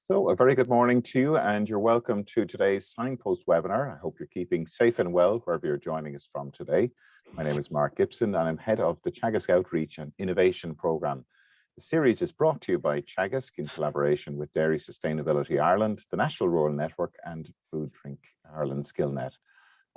So a very good morning to you, and you're welcome to today's Signpost webinar. I hope you're keeping safe and well wherever you're joining us from today. My name is Mark Gibson and I'm head of the Teagasc Outreach and Innovation Programme. The series is brought to you by Teagasc in collaboration with Dairy Sustainability Ireland, the National Rural Network and Food Drink Ireland SkillNet.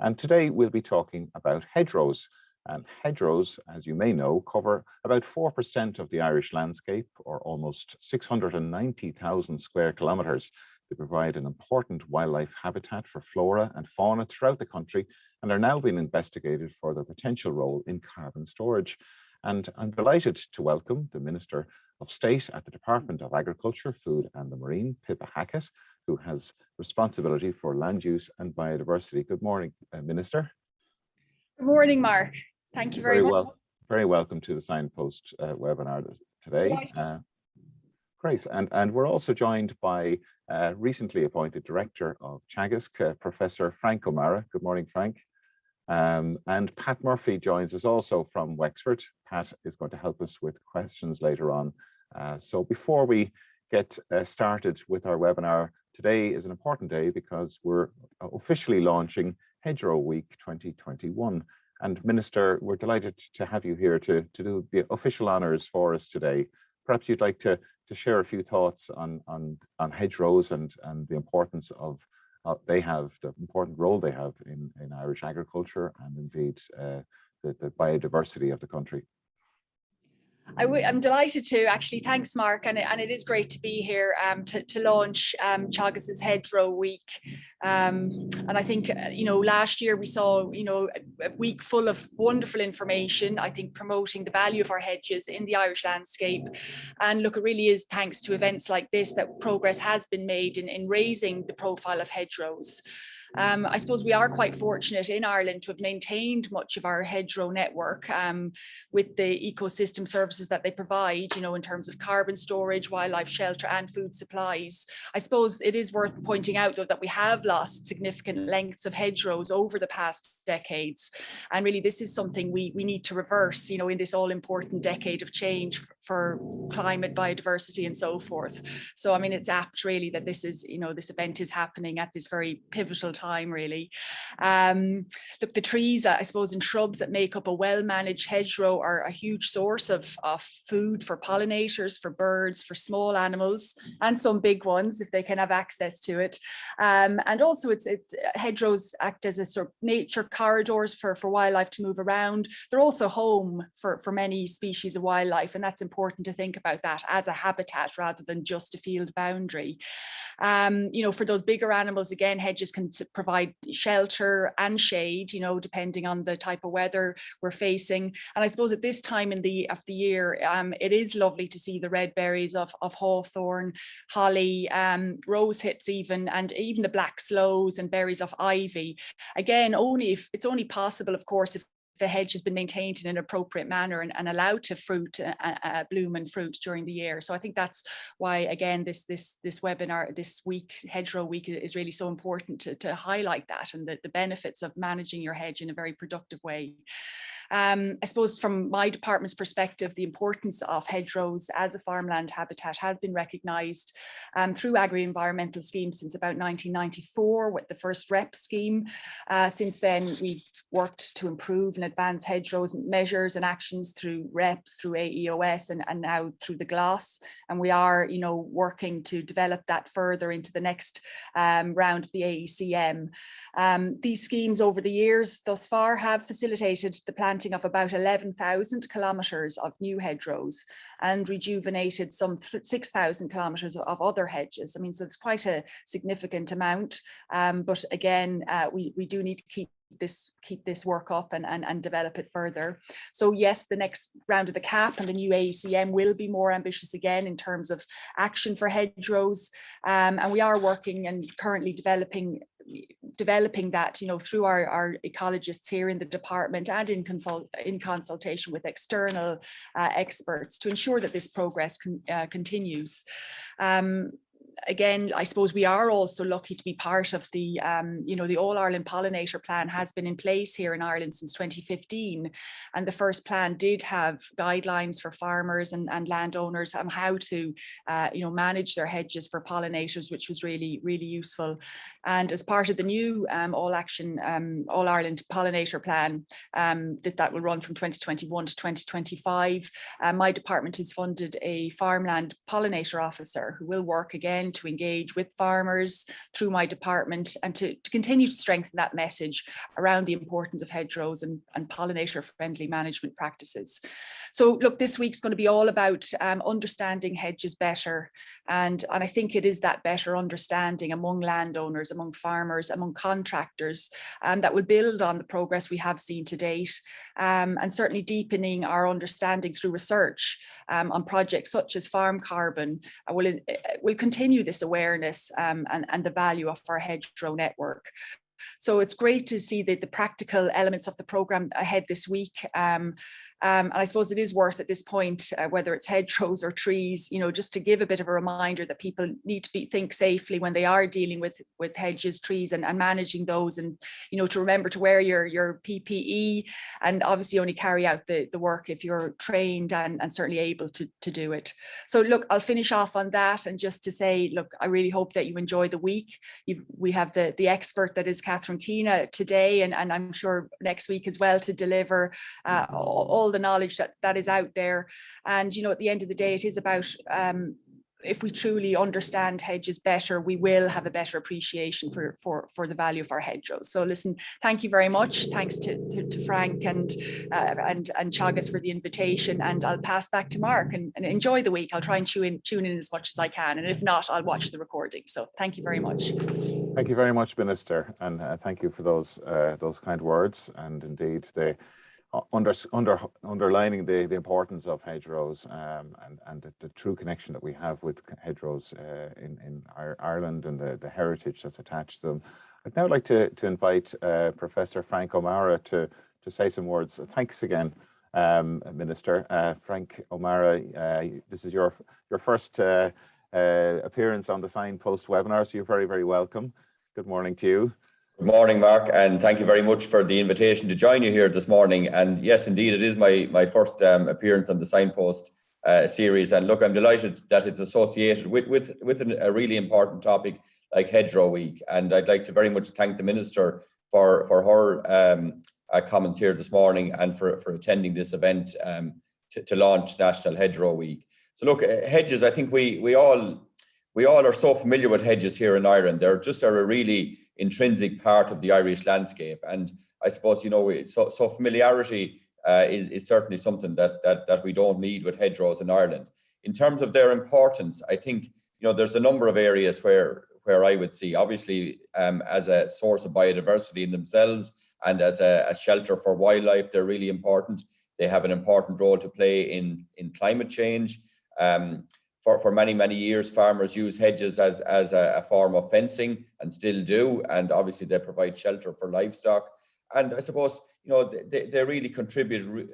And today we'll be talking about hedgerows. And hedgerows, as you may know, cover about 4% of the Irish landscape, or almost 690,000 square kilometres. They provide an important wildlife habitat for flora and fauna throughout the country and are now being investigated for their potential role in carbon storage. And I'm delighted to welcome the Minister of State at the Department of Agriculture, Food and the Marine, Pippa Hackett, who has responsibility for land use and biodiversity. Good morning, Minister. Good morning, Mark. Thank you very much. Very welcome to the Signpost webinar today. Great, and we're also joined by recently appointed Director of Teagasc, Professor Frank O'Mara. Good morning, Frank. And Pat Murphy joins us also from Wexford. Pat is going to help us with questions later on. So before we get started with our webinar, today is an important day because we're officially launching Hedgerow Week 2021. And Minister, we're delighted to have you here to do the official honours for us today. Perhaps you'd like to share a few thoughts on hedgerows and the importance of the important role they have in Irish agriculture and indeed the biodiversity of the country. I'm delighted to actually. Thanks, Mark, and it is great to be here to launch Teagasc's Hedgerow Week. And I think last year we saw a week full of wonderful information. I think promoting the value of our hedges in the Irish landscape. And look, it really is thanks to events like this that progress has been made in raising the profile of hedgerows. I suppose we are quite fortunate in Ireland to have maintained much of our hedgerow network with the ecosystem services that they provide, in terms of carbon storage, wildlife shelter and food supplies. I suppose it is worth pointing out, though, that we have lost significant lengths of hedgerows over the past decades. And really, this is something we need to reverse, in this all-important decade of change for climate, biodiversity and so forth. So, I mean, it's apt really that this is, this event is happening at this very pivotal time, really. Look, the trees, I suppose, and shrubs that make up a well-managed hedgerow are a huge source of food for pollinators, for birds, for small animals, and some big ones if they can have access to it. And also, it's hedgerows act as a sort of nature corridors for wildlife to move around. They're also home for many species of wildlife, and that's important to think about that as a habitat rather than just a field boundary. For those bigger animals, again, hedges can provide shelter and shade, depending on the type of weather we're facing. And I suppose at this time of the year, it is lovely to see the red berries of hawthorn, holly, rose hips even, and even the black sloes and berries of ivy. Again, it's only possible, of course, if the hedge has been maintained in an appropriate manner and allowed to bloom and fruit during the year. So I think that's why, again, this webinar, this week, Hedgerow Week, is really so important to highlight that and the benefits of managing your hedge in a very productive way. I suppose from my department's perspective, the importance of hedgerows as a farmland habitat has been recognised through agri-environmental schemes since about 1994 with the first REP scheme. Since then, we've worked to improve and advance hedgerows measures and actions through REPs, through AEOS and now through the GLAS. And we are, working to develop that further into the next round of the AECM. These schemes over the years thus far have facilitated the planting of about 11,000 kilometres of new hedgerows and rejuvenated some 6,000 kilometres of other hedges. I mean, so it's quite a significant amount. But again, we do need to keep this work up and develop it further. So yes, the next round of the CAP and the new AECM will be more ambitious again in terms of action for hedgerows. And we are working and currently developing that, through our ecologists here in the department and in consultation with external experts to ensure that this progress continues. again, I suppose we are also lucky to be part of the, the All Ireland Pollinator Plan has been in place here in Ireland since 2015. And the first plan did have guidelines for farmers and landowners on how to, manage their hedges for pollinators, which was really, really useful. And as part of the new All Ireland Pollinator Plan that will run from 2021 to 2025, my department has funded a farmland pollinator officer who will work again to engage with farmers through my department and to continue to strengthen that message around the importance of hedgerows and pollinator friendly management practices. So look, this week's going to be all about understanding hedges better. And I think it is that better understanding among landowners, among farmers, among contractors that will build on the progress we have seen to date, and certainly deepening our understanding through research on projects such as Farm Carbon will continue this awareness and the value of our hedgerow network. So it's great to see the practical elements of the programme ahead this week. And I suppose it is worth at this point, whether it's hedgerows or trees, just to give a bit of a reminder that people need to think safely when they are dealing with hedges, trees and managing those, and, to remember to wear your PPE and obviously only carry out the work if you're trained and certainly able to do it. So look, I'll finish off on that and just to say, look, I really hope that you enjoy the week. We have the expert that is Catherine Keena today, and I'm sure next week as well, to deliver all the knowledge that is out there. And at the end of the day, it is about if we truly understand hedges better, we will have a better appreciation for the value of our hedgerows. So listen, thank you very much. Thanks to Frank and Teagasc for the invitation, and I'll pass back to Mark and enjoy the week. I'll try and tune in as much as I can, and if not, I'll watch the recording. So thank you very much. Thank you very much, Minister, and thank you for those kind words, and indeed underlining the importance of hedgerows and the true connection that we have with hedgerows in Ireland and the heritage that's attached to them. I'd now like to invite Professor Frank O'Mara to say some words. Thanks again, Minister. Frank O'Mara, this is your first appearance on the Signpost webinar, so you're very, very welcome. Good morning to you. Good morning, Mark, and thank you very much for the invitation to join you here this morning. And yes, indeed, it is my first appearance on the Signpost series. And look, I'm delighted that it's associated with a really important topic like Hedgerow Week. And I'd like to very much thank the Minister for her comments here this morning and for attending this event to launch National Hedgerow Week. So look, hedges, I think we all are so familiar with hedges here in Ireland. They're a really intrinsic part of the Irish landscape, and I suppose so familiarity is certainly something that we don't need with hedgerows in Ireland. In terms of their importance, I think there's a number of areas where I would see, obviously, as a source of biodiversity in themselves and as a shelter for wildlife, they're really important. They have an important role to play in climate change. For many, many years, farmers use hedges as a form of fencing and still do. And obviously they provide shelter for livestock. And I suppose, they really contribute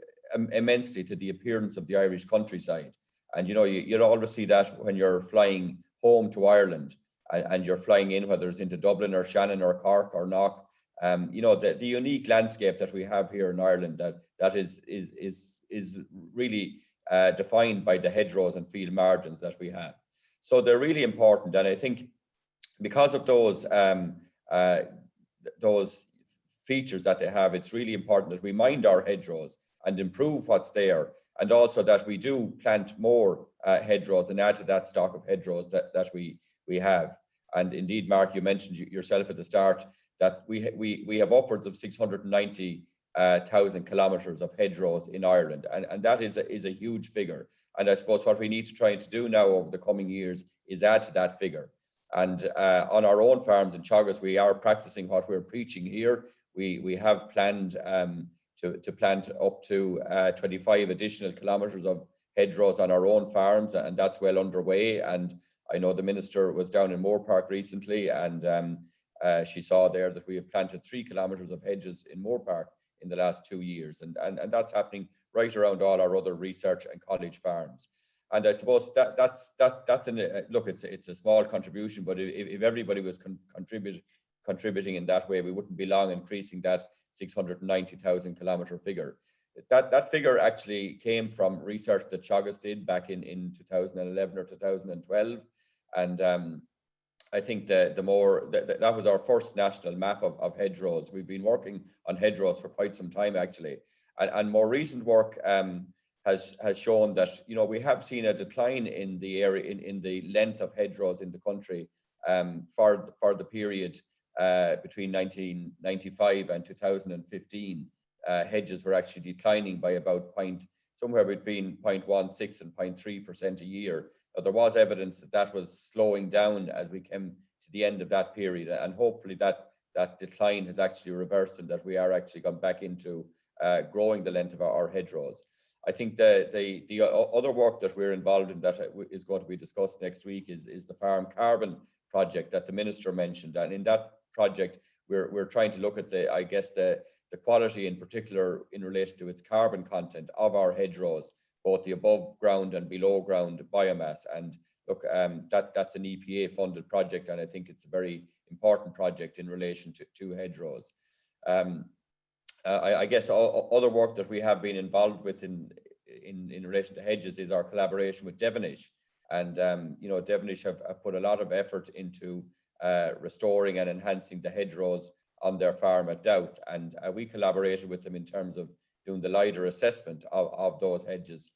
immensely to the appearance of the Irish countryside. And, you'll always see that when you're flying home to Ireland and you're flying in, whether it's into Dublin or Shannon or Cork or Knock, the unique landscape that we have here in Ireland that is really defined by the hedgerows and field margins that we have. So they're really important, and I think because of those features that they have, it's really important that we mind our hedgerows and improve what's there, and also that we do plant more hedgerows and add to that stock of hedgerows that we have. And indeed, Mark, you mentioned yourself at the start that we have upwards of 690,000 kilometres of hedgerows in Ireland, and that is a huge figure. And I suppose what we need to try to do now over the coming years is add to that figure. And on our own farms in Teagasc, we are practicing what we're preaching here. We have planned to plant up to 25 additional kilometres of hedgerows on our own farms, and that's well underway. And I know the Minister was down in Moore Park recently, and she saw there that we have planted 3 kilometres of hedges in Moore Park in the last 2 years, and that's happening right around all our other research and college farms. And I suppose that's look, it's a small contribution, but if everybody was contributing in that way, we wouldn't be long increasing that 690,000 kilometre figure. That figure actually came from research that Teagasc did back in 2011 or 2012, and I think that was our first national map of hedgerows. We've been working on hedgerows for quite some time actually, and more recent work has shown that, you know, we have seen a decline in the area in the length of hedgerows in the country for the period between 1995 and 2015. Hedges were actually declining by about somewhere between 0.16 and 0.3% a year. But there was evidence that was slowing down as we came to the end of that period, and hopefully that decline has actually reversed and that we are actually gone back into growing the length of our hedgerows. I think the other work that we're involved in that is going to be discussed next week is the farm carbon project that the minister mentioned, and in that project we're trying to look at the quality in particular in relation to its carbon content of our hedgerows, both the above ground and below ground biomass. And look, that's an EPA funded project, and I think it's a very important project in relation to hedgerows. I guess other work that we have been involved with in relation to hedges is our collaboration with Devonish, and you know, Devonish have put a lot of effort into restoring and enhancing the hedgerows on their farm at Doubt, and we collaborated with them in terms of doing the LiDAR assessment of those hedges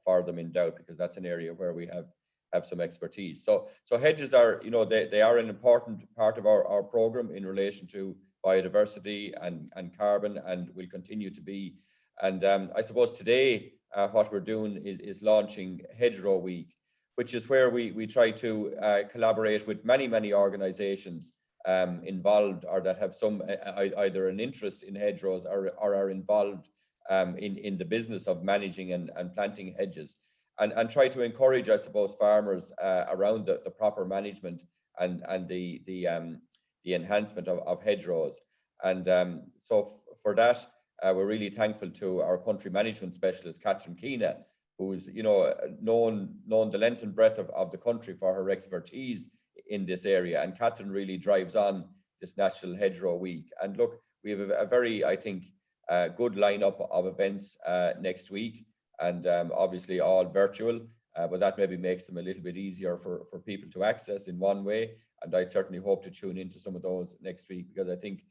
for them in Doubt, because that's an area where we have some expertise. So hedges are, you know, they are an important part of our program in relation to biodiversity and carbon, and will continue to be. And I suppose today what we're doing is launching Hedgerow Week, which is where we try to collaborate with many organisations involved, or that have some either an interest in hedgerows or are involved in the business of managing and planting hedges, and try to encourage, I suppose, farmers around the proper management and the enhancement of hedgerows. And so for that, we're really thankful to our country management specialist, Catherine Keena, who's, you know, known the length and breadth of the country for her expertise in this area. And Catherine really drives on this National Hedgerow Week. And look, we have a very, I think, good lineup of events next week, and obviously all virtual, but that maybe makes them a little bit easier for people to access in one way. And I certainly hope to tune into some of those next week, because I think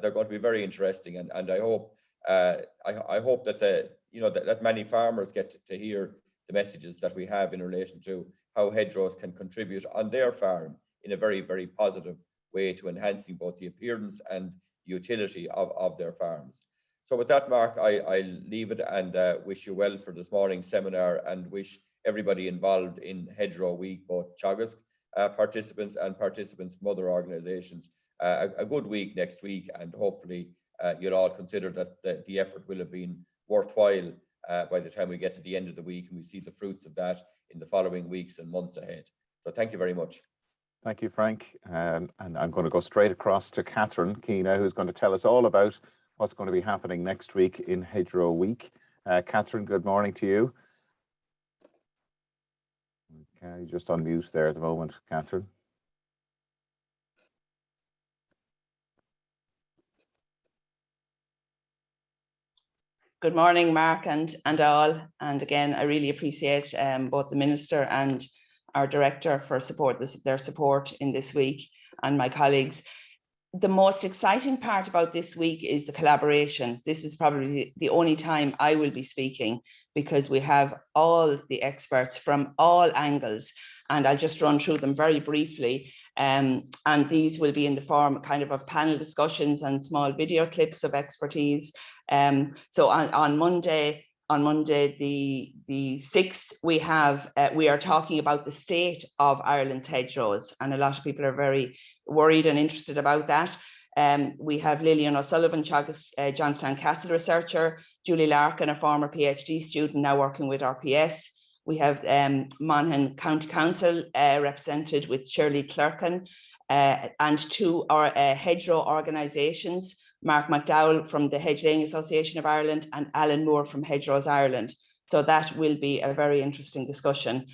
they're going to be very interesting. And I hope that that many farmers get to hear the messages that we have in relation to how hedgerows can contribute on their farm in a very, very positive way to enhancing both the appearance and utility of their farms. So with that, Mark, I'll leave it and wish you well for this morning's seminar, and wish everybody involved in Hedgerow Week, both Teagasc participants and participants from other organisations, a good week next week, and hopefully you'll all consider that the effort will have been worthwhile by the time we get to the end of the week and we see the fruits of that in the following weeks and months ahead. So thank you very much. Thank you, Frank. And I'm going to go straight across to Catherine Keena, who's going to tell us all about what's going to be happening next week in Hedgerow Week. Catherine, good morning to you. Okay, just on mute there at the moment, Catherine. Good morning, Mark and all. And again, I really appreciate both the Minister and our Director for their support in this week, and my colleagues. The most exciting part about this week is the collaboration. This is probably the only time I will be speaking, because we have all the experts from all angles, and I'll just run through them very briefly. And these will be in the form kind of panel discussions and small video clips of expertise. So on Monday, the 6th, we are talking about the state of Ireland's hedgerows, and a lot of people are very worried and interested about that. We have Lillian O'Sullivan, Teagasc Johnstown Castle researcher, Julie Larkin, a former PhD student now working with RPS. We have Monaghan County Council represented with Shirley Clerkin, and two hedgerow organisations, Mark McDowell from the Hedge Laying Association of Ireland and Alan Moore from Hedgerows Ireland. So that will be a very interesting discussion.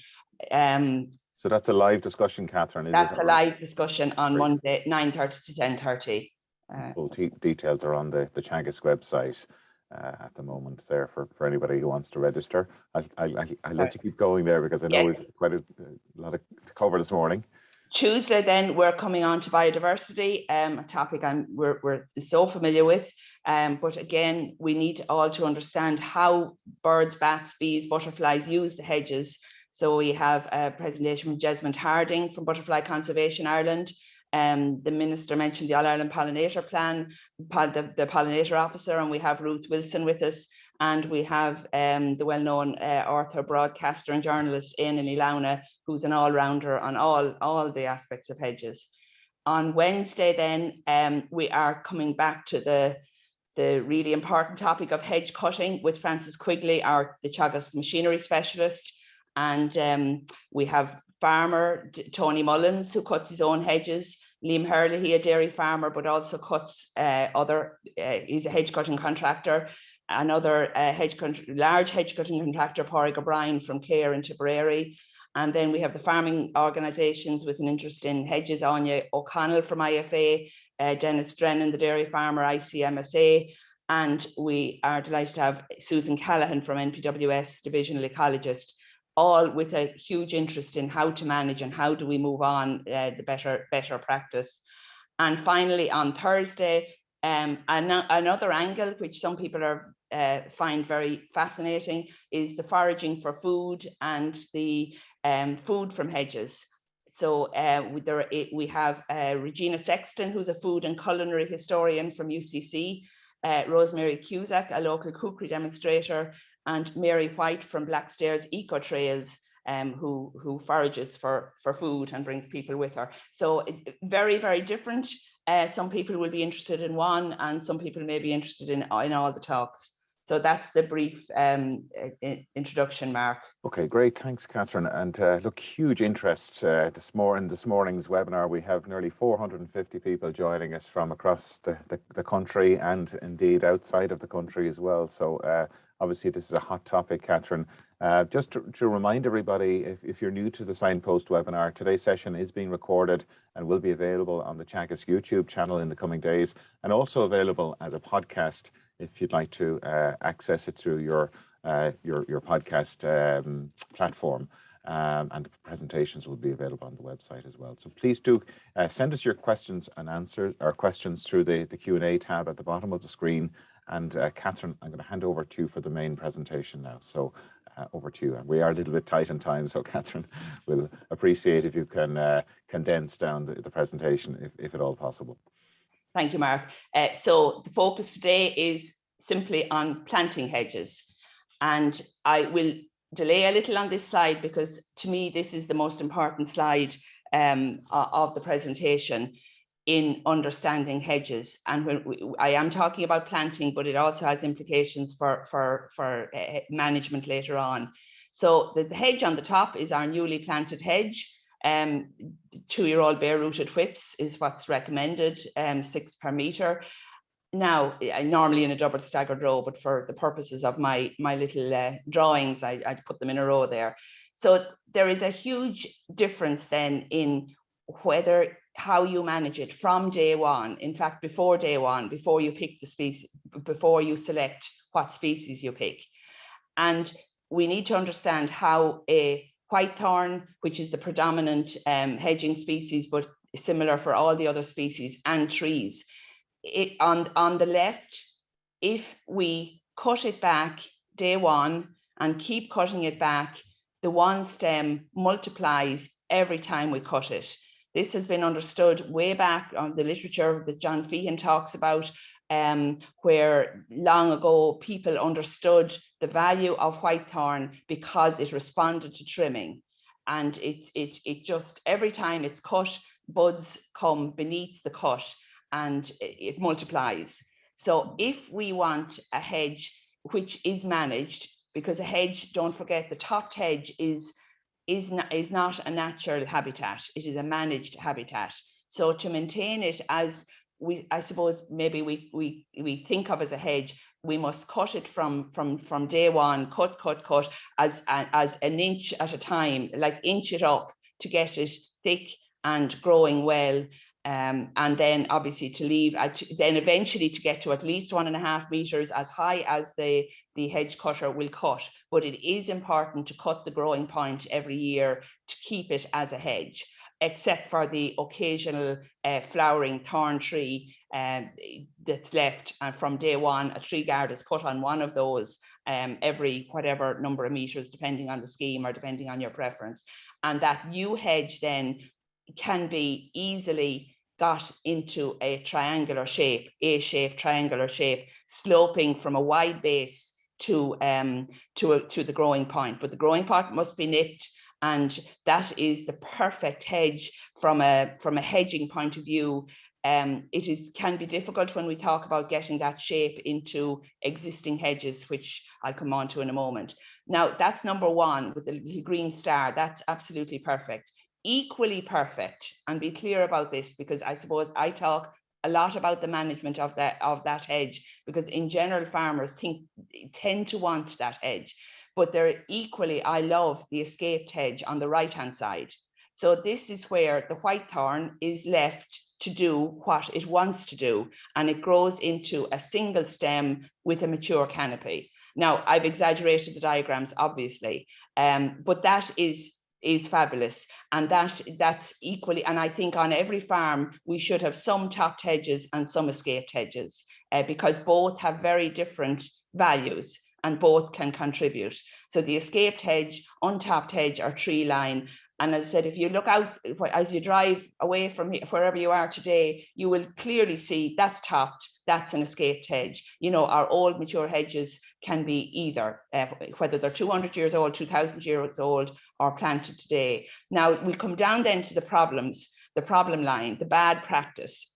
So that's a live discussion, Catherine, is that's it? That's a live discussion on Great. Monday, 9:30 to 10:30. Full details are on the Teagasc website at the moment there for anybody who wants to register. I'll let you keep going there because I know we've quite a lot to cover this morning. Tuesday, then we're coming on to biodiversity, a topic we're so familiar with. But again, we need all to understand how birds, bats, bees, butterflies use the hedges. So we have a presentation from Jesmond Harding from Butterfly Conservation Ireland. The Minister mentioned the All-Ireland Pollinator Plan, the Pollinator Officer, and we have Ruth Wilson with us. And we have the well-known author, broadcaster and journalist Éanna Ní Lamhna, who's an all-rounder on all the aspects of hedges. On Wednesday then, we are coming back to the really important topic of hedge cutting with Francis Quigley, the Teagasc machinery specialist. And we have farmer Tony Mullins, who cuts his own hedges, Liam Hurley, a dairy farmer, but also cuts he's a hedge cutting contractor. Another large hedge cutting contractor, Pádraig O'Brien from Clare in Tipperary. And then we have the farming organisations with an interest in hedges, Anya O'Connell from IFA, Dennis Drennan, the dairy farmer, ICMSA. And we are delighted to have Susan Callahan from NPWS, divisional ecologist, all with a huge interest in how to manage and how do we move on the better practice. And finally, on Thursday, another angle which some people find very fascinating is the foraging for food and the food from hedges. So we have Regina Sexton, who's a food and culinary historian from UCC, Rosemary Cusack, a local cookery demonstrator, and Mary White from Blackstairs Eco Trails, who forages for food and brings people with her. So very, very different. Some people will be interested in one, and some people may be interested in all the talks. So that's the brief introduction, Mark. Okay, great. Thanks, Catherine. And look, huge interest this morning's webinar. We have nearly 450 people joining us from across the country and indeed outside of the country as well. So obviously this is a hot topic, Catherine. Just to remind everybody, if you're new to the Signpost webinar, today's session is being recorded and will be available on the Teagasc YouTube channel in the coming days, and also available as a podcast if you'd like to access it through your podcast platform. And the presentations will be available on the website as well. So please do send us your questions and answers, or questions through the Q&A tab at the bottom of the screen. And Catherine, I'm going to hand over to you for the main presentation now. So over to you. And we are a little bit tight on time, so Catherine, we'll appreciate if you can condense down the presentation if at all possible. Thank you, Mark. So the focus today is simply on planting hedges. And I will delay a little on this slide because to me, this is the most important slide of the presentation in understanding hedges. And when I am talking about planting, but it also has implications for management later on. So the hedge on the top is our newly planted hedge. 2-year-old bare-rooted whips is what's recommended, 6 per metre. Now, normally in a double staggered row, but for the purposes of my little drawings, I put them in a row there. So there is a huge difference then in how you manage it from day one. In fact, before day one, before you pick the species, before you select what species you pick. And we need to understand how a whitethorn, which is the predominant hedging species, but similar for all the other species and trees. On the left, if we cut it back day one and keep cutting it back, the one stem multiplies every time we cut it. This has been understood way back on the literature that John Feehan talks about, where long ago people understood the value of whitethorn because it responded to trimming. And it just, every time it's cut, buds come beneath the cut and it multiplies. So if we want a hedge which is managed, because a hedge, don't forget, the topped hedge is not a natural habitat, it is a managed habitat. So to maintain it as I suppose maybe we think of as a hedge, we must cut it from day one, cut as an inch at a time, like inch it up to get it thick and growing well. And then obviously to leave, then eventually to get to at least 1.5 meters, as high as the hedge cutter will cut. But it is important to cut the growing point every year to keep it as a hedge, except for the occasional flowering thorn tree that's left. And from day one, a tree guard is cut on one of those every whatever number of meters, depending on the scheme or depending on your preference. And that new hedge then can be easily got into a triangular shape, A-shaped triangular shape, sloping from a wide base to the growing point. But the growing point must be nipped, and that is the perfect hedge from a hedging point of view. It can be difficult when we talk about getting that shape into existing hedges, which I'll come on to in a moment. Now, that's number one with the little green star. That's absolutely perfect. Equally perfect, and be clear about this, because I suppose I talk a lot about the management of that hedge, because in general farmers tend to want that hedge, but they're equally, I love the escaped hedge on the right hand side. So this is where the whitethorn is left to do what it wants to do, and it grows into a single stem with a mature canopy. Now, I've exaggerated the diagrams, obviously, but that is fabulous, and that's equally, and I think on every farm we should have some topped hedges and some escaped hedges, because both have very different values and both can contribute. So the escaped hedge, untopped hedge, or tree line. And as I said, if you look out as you drive away from wherever you are today, you will clearly see that's topped, that's an escaped hedge. You know, our old mature hedges can be either, whether they're 200 years old, 2000 years old, or planted today. Now we come down then to the problems, the problem line, the bad practice.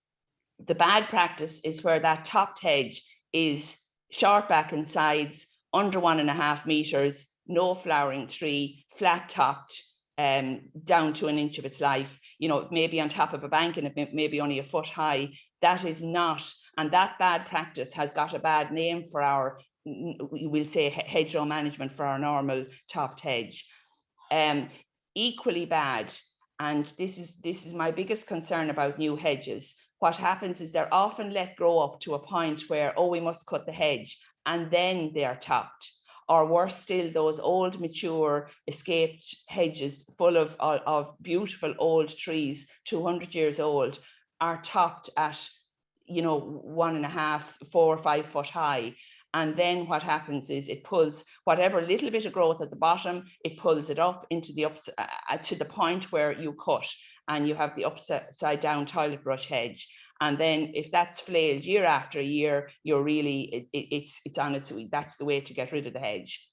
The bad practice is where that topped hedge is short back and sides, under 1.5 meters, no flowering tree, flat topped, down to 1 inch of its life, you know, maybe on top of a bank, and it may be only 1 foot high. That is not, and that bad practice has got a bad name for our, we'll say, hedgerow management for our normal topped hedge. Equally bad, and this is my biggest concern about new hedges. What happens is they're often let grow up to a point where, oh, we must cut the hedge, and then they are topped. Or worse still, those old mature escaped hedges full of beautiful old trees, 200 years old, are topped at, you know, 1.5, 4 or 5 foot high. And then what happens is it pulls whatever little bit of growth at the bottom, it pulls it up into the to the point where you cut, and you have the upside down toilet brush hedge. And then if that's flailed year after year, you're really, it's on its way. That's the way to get rid of the hedge.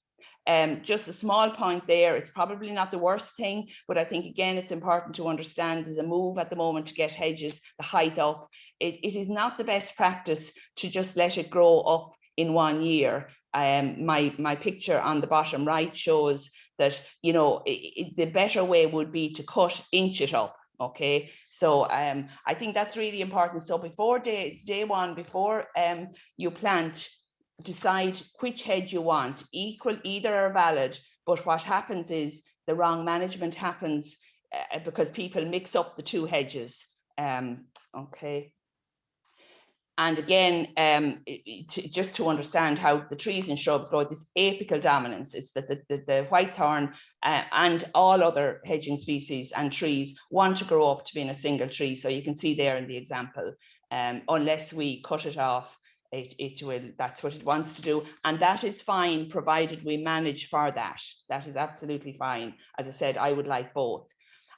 Just a small point there, it's probably not the worst thing, but I think again, it's important to understand there's a move at the moment to get hedges, the height up. It is not the best practice to just let it grow up in 1 year. My picture on the bottom right shows that, you know, the better way would be to inch it up. Okay, so I think that's really important. So before day one, before you plant, decide which hedge you want. Either are valid, but what happens is the wrong management happens because people mix up the two hedges. Okay. And again, just to understand how the trees and shrubs grow, this apical dominance, it's that the whitethorn and all other hedging species and trees want to grow up to being a single tree. So you can see there in the example, unless we cut it off, it will, that's what it wants to do. And that is fine, provided we manage for that. That is absolutely fine. As I said, I would like both.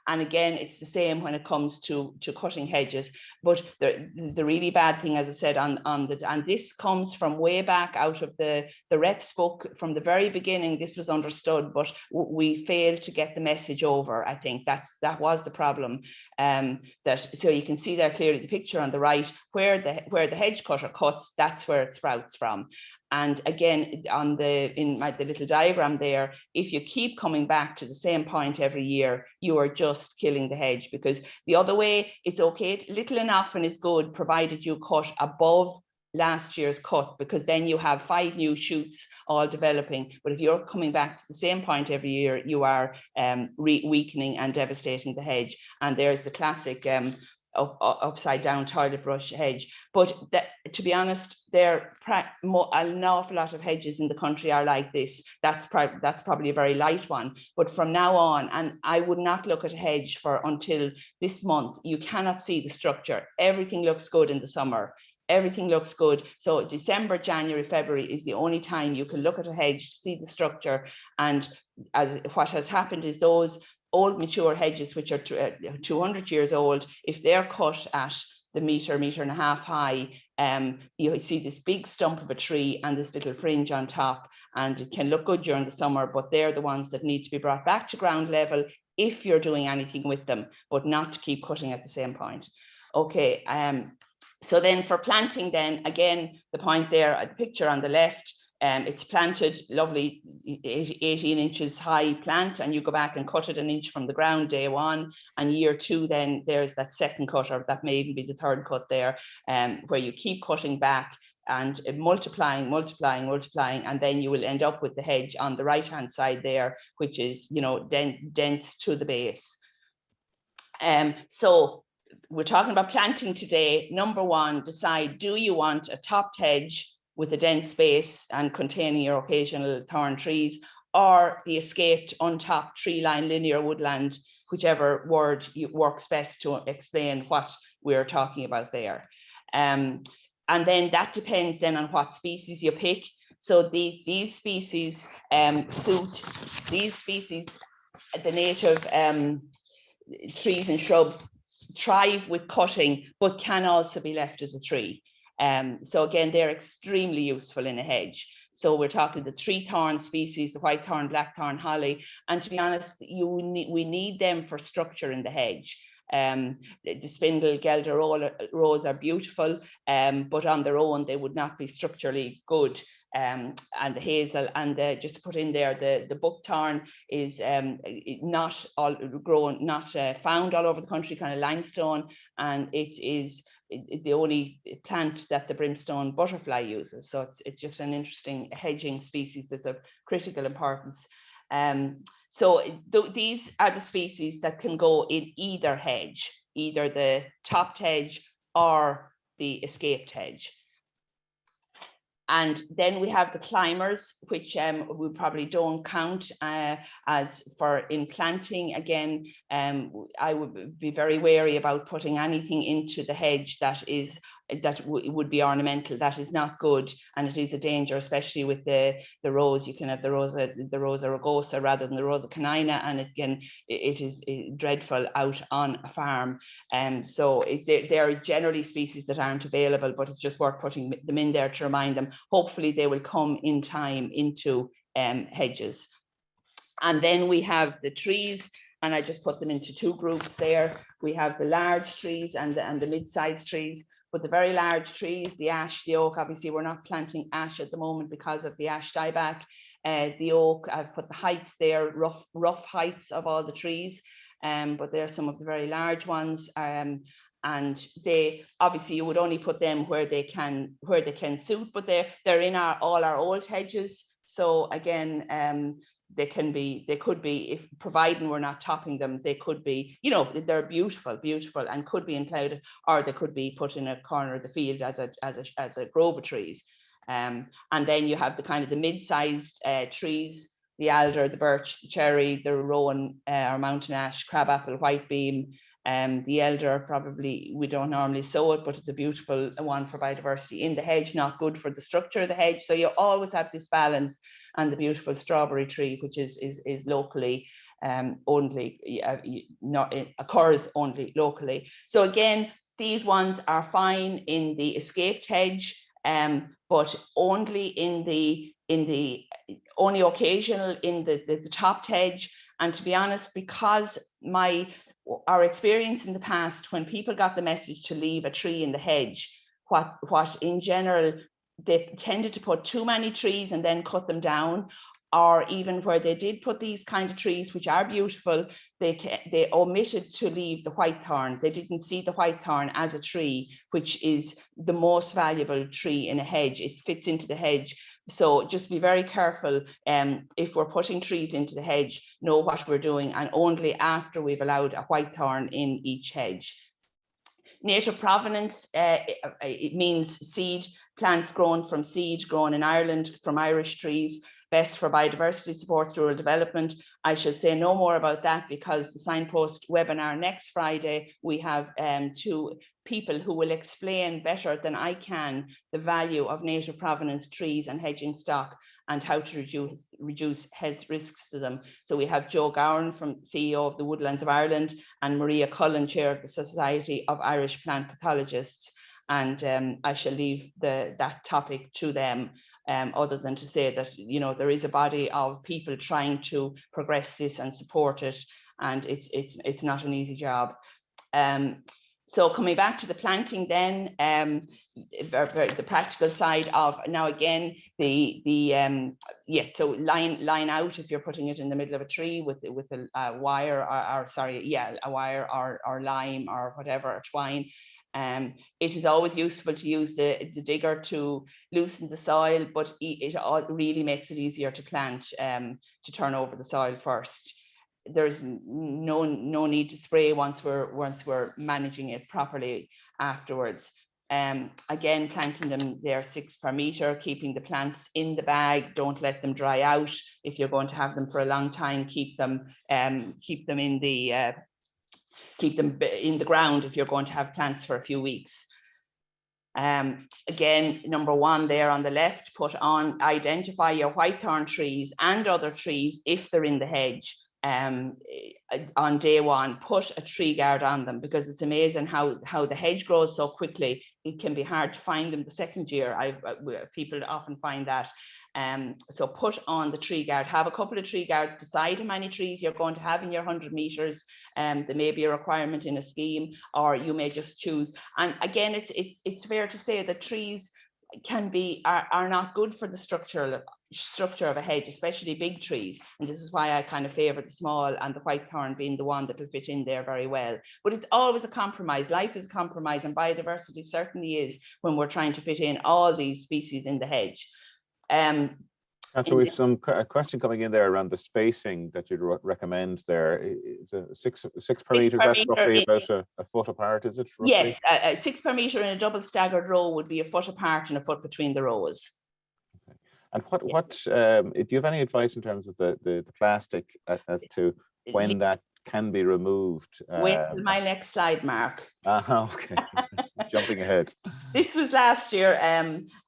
And again, it's the same when it comes to cutting hedges. But the really bad thing, as I said, and this comes from way back out of the reps book from the very beginning. This was understood, but we failed to get the message over. I think that was the problem. So you can see there clearly the picture on the right where the hedge cutter cuts. That's where it sprouts from. And again, in the little diagram there, if you keep coming back to the same point every year, you are just killing the hedge, because the other way, it's okay, little enough and is good, provided you cut above last year's cut, because then you have 5 new shoots all developing. But if you're coming back to the same point every year, you are weakening and devastating the hedge. And there's the classic upside down toilet brush hedge. But to be honest, an awful lot of hedges in the country are like this. That's probably a very light one. But from now on, and I would not look at a hedge until this month. You cannot see the structure. Everything looks good in the summer. Everything looks good. So December, January, February is the only time you can look at a hedge, see the structure. And what has happened is those old mature hedges, which are 200 years old, if they're cut at the metre and a half high, you see this big stump of a tree and this little fringe on top, and it can look good during the summer, but they're the ones that need to be brought back to ground level if you're doing anything with them, but not to keep cutting at the same point. Okay, so then for planting, then again, the point there, the picture on the left, it's planted, lovely 18 inches high plant, and you go back and cut it an inch from the ground day 1, and year 2 then there's that second cut, or that may even be the third cut there, where you keep cutting back and multiplying, and then you will end up with the hedge on the right hand side there, which is, you know, dense to the base. So we're talking about planting today. Number 1, decide, do you want a topped hedge with a dense base and containing your occasional thorn trees, or the escaped untopped tree line linear woodland, whichever word works best to explain what we're talking about there. And then that depends then on what species you pick. So these species suit, these species, the native trees and shrubs thrive with cutting, but can also be left as a tree. So again, they're extremely useful in a hedge. So we're talking the tree thorn species, the white thorn, black thorn, holly, and to be honest, we need them for structure in the hedge. The spindle, gelder rose are beautiful, but on their own they would not be structurally good. And the hazel, and just to put in there, the buckthorn is not all grown, not found all over the country, kind of limestone, and it is the only plant that the brimstone butterfly uses. So it's just an interesting hedging species that's of critical importance. So these are the species that can go in either hedge, either the topped hedge or the escaped hedge. And then we have the climbers, which we probably don't count as for in planting. Again, I would be very wary about putting anything into the hedge that would be ornamental. That is not good, and it is a danger, especially with the rose. You can have the Rosa rugosa rather than the Rosa canina, and it is dreadful out on a farm. So they are generally species that aren't available, but it's just worth putting them in there to remind them. Hopefully they will come in time into hedges. And then we have the trees, and I just put them into 2 groups there. We have the large trees and the mid-sized trees. But the very large trees, the ash, the oak, obviously we're not planting ash at the moment because of the ash dieback. The oak, I've put the heights there, rough heights of all the trees, but they're some of the very large ones. And they obviously you would only put them where they can suit, but they're in all our old hedges. So again, they could be, if providing we're not topping them, they could be, you know, they're beautiful and could be enclouded, or they could be put in a corner of the field as a grove of trees. And then you have the kind of the mid-sized trees, the alder, the birch, the cherry, the rowan, or mountain ash, crabapple, whitebeam. The elder, probably we don't normally sow it, but it's a beautiful one for biodiversity in the hedge, not good for the structure of the hedge. So you always have this balance. And the beautiful strawberry tree, which is locally only, occurs only locally. So again, these ones are fine in the escaped hedge, but only only occasional in the topped hedge. And to be honest, because our experience in the past, when people got the message to leave a tree in the hedge, what in general, they tended to put too many trees and then cut them down, or even where they did put these kind of trees, which are beautiful, they omitted to leave the whitethorn. They didn't see the whitethorn as a tree, which is the most valuable tree in a hedge. It fits into the hedge. So just be very careful if we're putting trees into the hedge, know what we're doing, and only after we've allowed a whitethorn in each hedge. Native provenance, it means seed, plants grown from seed, grown in Ireland from Irish trees, best for biodiversity support, rural development. I should say no more about that because the Signpost webinar next Friday, we have 2 people who will explain better than I can the value of native provenance trees and hedging stock and how to reduce health risks to them. So we have Joe Gowan, CEO of the Woodlands of Ireland, and Maria Cullen, Chair of the Society of Irish Plant Pathologists. And I shall leave that topic to them, other than to say that, you know, there is a body of people trying to progress this and support it, and it's not an easy job. So coming back to the planting then, the practical side of, now again, so line out if you're putting it in the middle of a tree with a wire a wire or lime or whatever, or twine. It is always useful to use the digger to loosen the soil, but it really makes it easier to plant, to turn over the soil first. There's no need to spray once we're managing it properly afterwards. Again, planting them there 6 per meter, keeping the plants in the bag, don't let them dry out. If you're going to have them for a long time, keep them in the ground if you're going to have plants for a few weeks. Again, number 1 there on the left, identify your whitethorn trees and other trees if they're in the hedge. On day 1, put a tree guard on them, because it's amazing how the hedge grows so quickly. It can be hard to find them the second year. People often find that. So put on the tree guard, have a couple of tree guards, decide how many trees you're going to have in your 100 meters. There may be a requirement in a scheme, or you may just choose. And again, it's fair to say that trees are not good for the structure of a hedge, especially big trees. And this is why I kind of favor the small, and the whitethorn being the one that will fit in there very well. But it's always a compromise. Life is a compromise, and biodiversity certainly is, when we're trying to fit in all these species in the hedge. And so we've a question coming in there around the spacing that you'd recommend there. Is a 6 per meter, is that roughly about a foot apart, is it? Roughly? Yes, 6 per meter in a double staggered row would be a foot apart and a foot between the rows. Okay. And what do you have any advice in terms of the plastic as to when that can be removed? Wait till my next slide, Mark. Okay. Jumping ahead. This was last year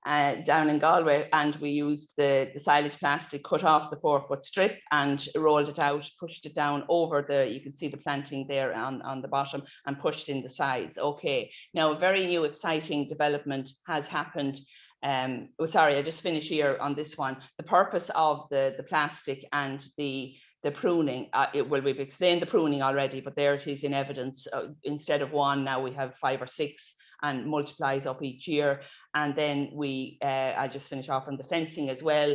down in Galway, and we used the silage plastic, cut off the 4-foot strip and rolled it out, pushed it down over you can see the planting there on the bottom, and pushed in the sides. Okay, now a very new exciting development has happened. Sorry, I just finish here on this one. The purpose of the plastic and the pruning, we've explained the pruning already, but there it is in evidence. Instead of 1, now we have 5 or 6, and multiplies up each year. And then I'll just finish off on the fencing as well.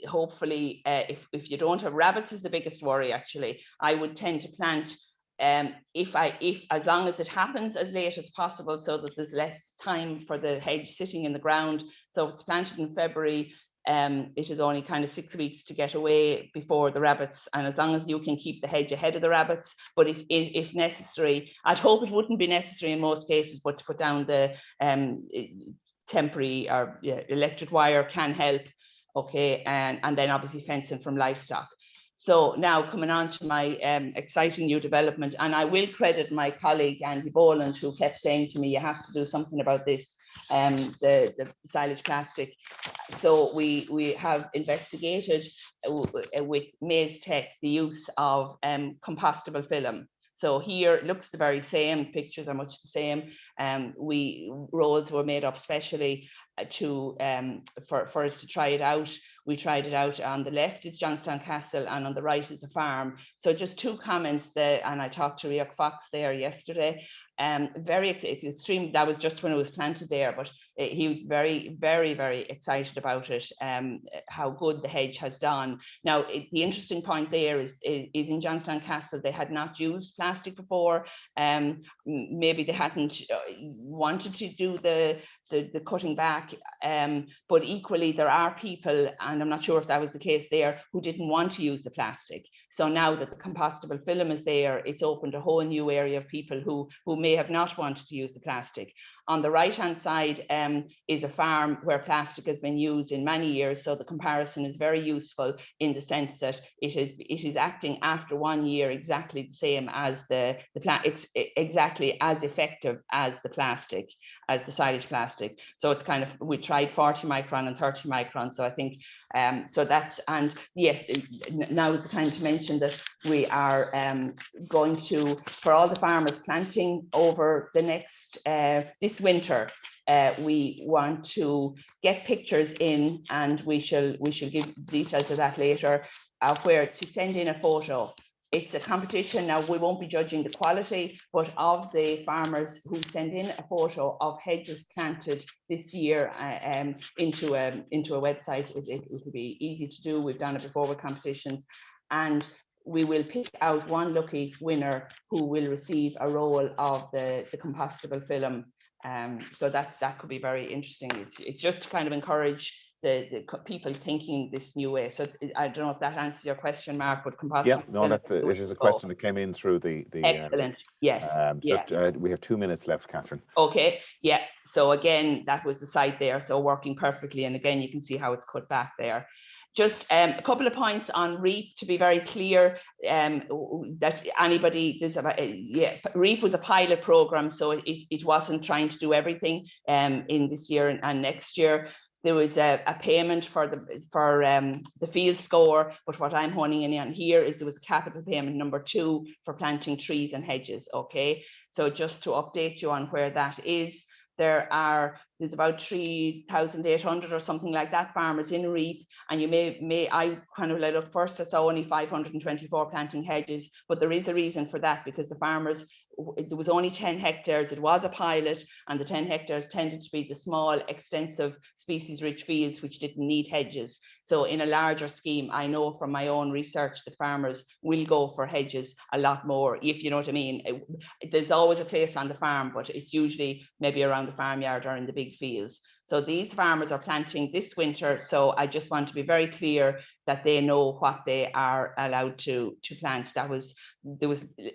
Hopefully, if you don't have rabbits, is the biggest worry actually. I would tend to plant, if as long as it happens as late as possible, so that there's less time for the hedge sitting in the ground. So if it's planted in February, it is only kind of 6 weeks to get away before the rabbits, and as long as you can keep the hedge ahead of the rabbits. But if necessary, I'd hope it wouldn't be necessary in most cases, but to put down the temporary or electric wire can help. Okay, and then obviously fencing from livestock. So now coming on to my exciting new development, and I will credit my colleague Andy Boland, who kept saying to me, you have to do something about this, the silage plastic. So we have investigated with Maize Tech the use of compostable film. So here it looks the very same, pictures are much the same. Rolls were made up specially for us to try it out. We tried it out. On the left is Johnstown Castle, and on the right is a farm. So just 2 comments there, and I talked to Riach Fox there yesterday. Very extreme. That was just when it was planted there, but he was very, very, very excited about it, how good the hedge has done. Now, the interesting point there is in Johnstown Castle, they had not used plastic before. Maybe they hadn't wanted to do the cutting back, but equally there are people, and I'm not sure if that was the case there, who didn't want to use the plastic. So now that the compostable film is there, it's opened a whole new area of people who may have not wanted to use the plastic. On the right hand side is a farm where plastic has been used in many years, so the comparison is very useful in the sense that it is acting after 1 year exactly the same as it's exactly as effective as the plastic, as the silage plastic. So it's kind of, we tried 40 micron and 30 micron. So I think, so that's, and yes, now is the time to mention that we are going to, for all the farmers planting over the next, this winter, we want to get pictures in, and we shall give details of that later, where to send in a photo. It's a competition. Now, we won't be judging the quality, but of the farmers who send in a photo of hedges planted this year into a website, it'll be easy to do. We've done it before with competitions, and we will pick out one lucky winner who will receive a roll of the compostable film. So that could be very interesting. It's just to kind of encourage the people thinking this new way. So I don't know if that answers your question, Mark, but compostable. Yeah, no, it is a question that came in through the excellent. Yes. We have 2 minutes left, Catherine. Okay. Yeah. So again, that was the site there. So working perfectly. And again, you can see how it's cut back there. Just a couple of points on REAP to be very clear, that anybody, REAP was a pilot program, so it wasn't trying to do everything in this year and next year. There was a payment for the field score, but what I'm honing in on here is there was a capital payment number 2 for planting trees and hedges. Okay, so just to update you on where that is. There's about 3,800 or something like that farmers in REAP, and you I kind of look first, I saw only 524 planting hedges, but there is a reason for that, because the farmers, there was only 10 hectares, it was a pilot, and the 10 hectares tended to be the small extensive species rich fields which didn't need hedges. So in a larger scheme, I know from my own research that farmers will go for hedges a lot more, if you know what I mean. There's always a place on the farm, but it's usually maybe around the farmyard or in the big fields. So these farmers are planting this winter. So I just want to be very clear that they know what they are allowed to plant. There was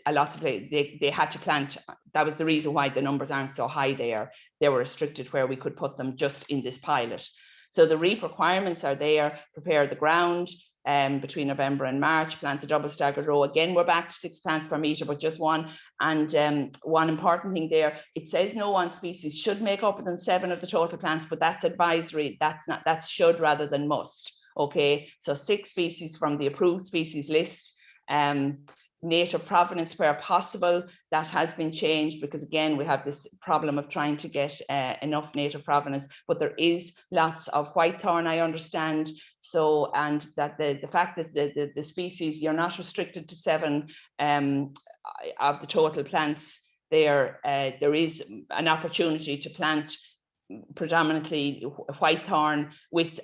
a lot of place they had to plant. That was the reason why the numbers aren't so high there. They were restricted where we could put them just in this pilot. So the REAP requirements are there: prepare the ground between November and March, plant the double staggered row. Again, we're back to 6 plants per metre, but just one. And one important thing there, it says no one species should make up than 7 of the total plants, but that's advisory. That's should rather than must. Okay, so 6 species from the approved species list. Native provenance where possible, that has been changed, because again we have this problem of trying to get enough native provenance, but there is lots of whitethorn, I understand. So, and that the fact that the species, you're not restricted to 7 of the total plants there. There is an opportunity to plant predominantly whitethorn with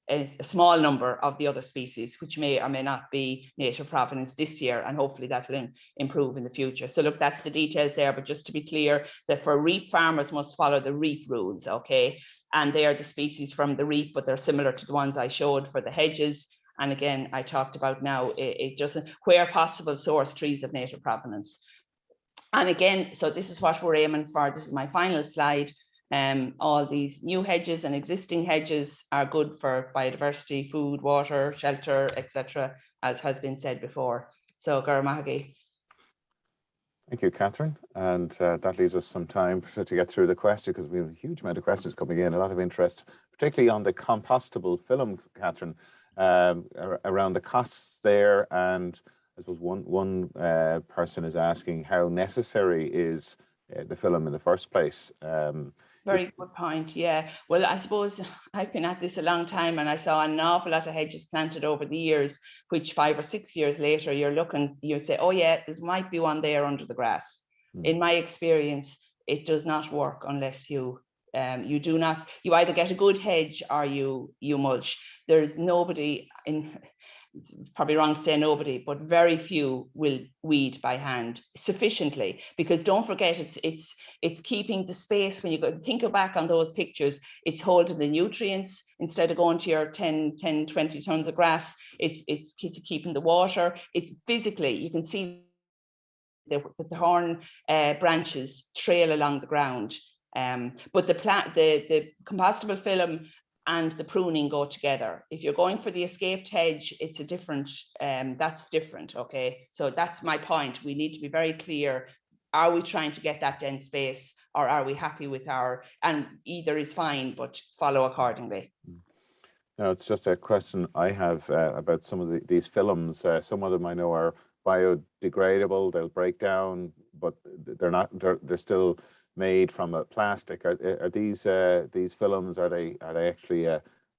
a small number of the other species, which may or may not be native provenance this year, and hopefully that will improve in the future. So look, that's the details there, but just to be clear that for REAP, farmers must follow the REAP rules, okay? And they are the species from the REAP, but they're similar to the ones I showed for the hedges. And again, I talked about now, it doesn't, where possible, source trees of native provenance. And again, so this is what we're aiming for. This is my final slide. All these new hedges and existing hedges are good for biodiversity, food, water, shelter, etc., as has been said before. So, Garamahagi. Thank you, Catherine. And that leaves us some time to get through the question, because we have a huge amount of questions coming in, a lot of interest, particularly on the compostable film, Catherine, around the costs there. And I suppose one person is asking how necessary is the film in the first place. Very good point. Yeah. Well, I suppose I've been at this a long time, and I saw an awful lot of hedges planted over the years, which 5 or 6 years later, you say, oh yeah, there might be one there under the grass. In my experience, it does not work unless you You either get a good hedge or you mulch. There's nobody probably wrong to say nobody, but very few will weed by hand sufficiently, because don't forget, it's keeping the space. When you go back on those pictures, it's holding the nutrients instead of going to your 10, 20 tons of grass. It's keeping the water. It's physically, you can see the thorn branches trail along the ground. But the compostable film and the pruning go together. If you're going for the escaped hedge, it's a different, that's different, okay? So that's my point. We need to be very clear. Are we trying to get that dense space, or are we happy with and either is fine, but follow accordingly. No, it's just a question I have about some of these films. Some of them I know are biodegradable, they'll break down, but they're not, they're still made from a plastic. Are these films, are they actually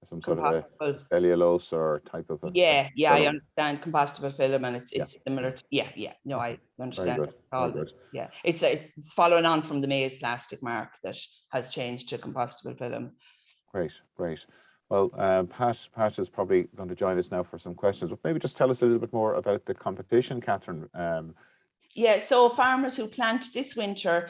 some sort of a cellulose or type of yeah film? I understand compostable film, and it's similar to, no, I understand. Very good. Yeah, it's following on from the maize plastic, Mark, that has changed to compostable film. Great. Well, Pat is probably going to join us now for some questions, but maybe just tell us a little bit more about the competition, Catherine. Yeah, so farmers who plant this winter,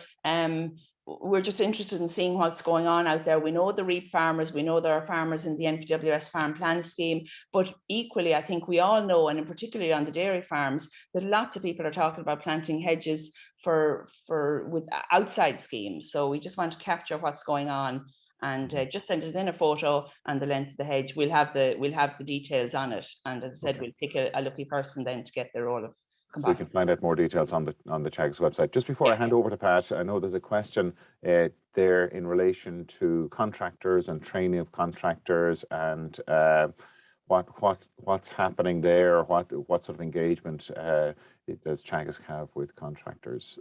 we're just interested in seeing what's going on out there. We know the REAP farmers, we know there are farmers in the NPWS Farm Plan Scheme, but equally, I think we all know, and in particularly on the dairy farms, that lots of people are talking about planting hedges with outside schemes. So we just want to capture what's going on, and just send us in a photo and the length of the hedge. We'll have the details on it, and as I said, we'll pick a lucky person then to get the role of. So you can find out more details on the Teagasc website. Just before I hand over to Pat, I know there's a question there in relation to contractors and training of contractors, and what's happening there. What sort of engagement does Teagasc have with contractors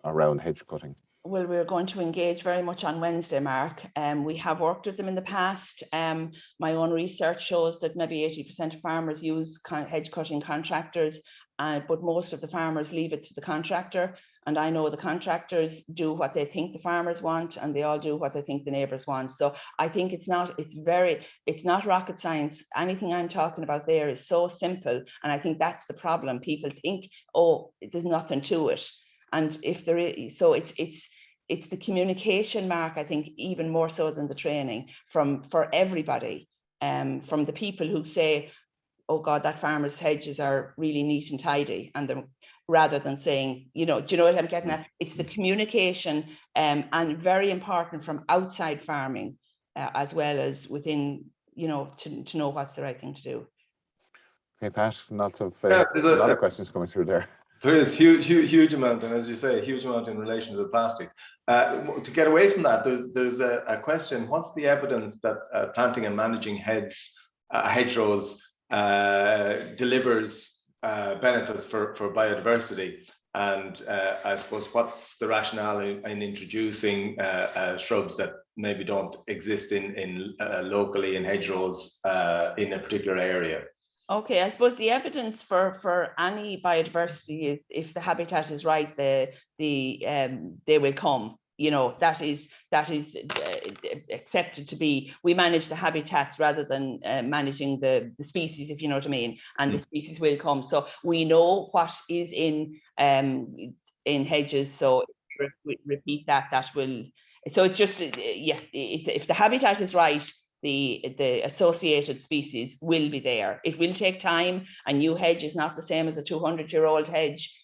around hedge cutting? Well, we're going to engage very much on Wednesday, Mark. We have worked with them in the past. My own research shows that maybe 80% of farmers use hedge cutting contractors, but most of the farmers leave it to the contractor. And I know the contractors do what they think the farmers want, and they all do what they think the neighbours want. So I think it's not rocket science. Anything I'm talking about there is so simple. And I think that's the problem. People think, oh, there's nothing to it. And if there is, so it's the communication, Mark, I think, even more so than the training for everybody, from the people who say, oh God, that farmer's hedges are really neat and tidy, and rather than saying, do you know what I'm getting at? It's the communication, and very important from outside farming, as well as within, to know what's the right thing to do. Okay, Pat, a lot of questions coming through there. There is huge amount, and as you say, a huge amount in relation to the plastic. To get away from that, there's a question: what's the evidence that planting and managing hedgerows delivers benefits for biodiversity? And I suppose, what's the rationale in introducing shrubs that maybe don't exist in locally in hedgerows in a particular area? Okay, I suppose the evidence for any biodiversity is, if the habitat is right, they will come. That is accepted to be. We manage the habitats rather than managing the species, if you know what I mean. And the species will come. So we know what is in hedges. So repeat that. That will. So it's just if the habitat is right, the associated species will be there. It will take time. A new hedge is not the same as a 200-year-old hedge,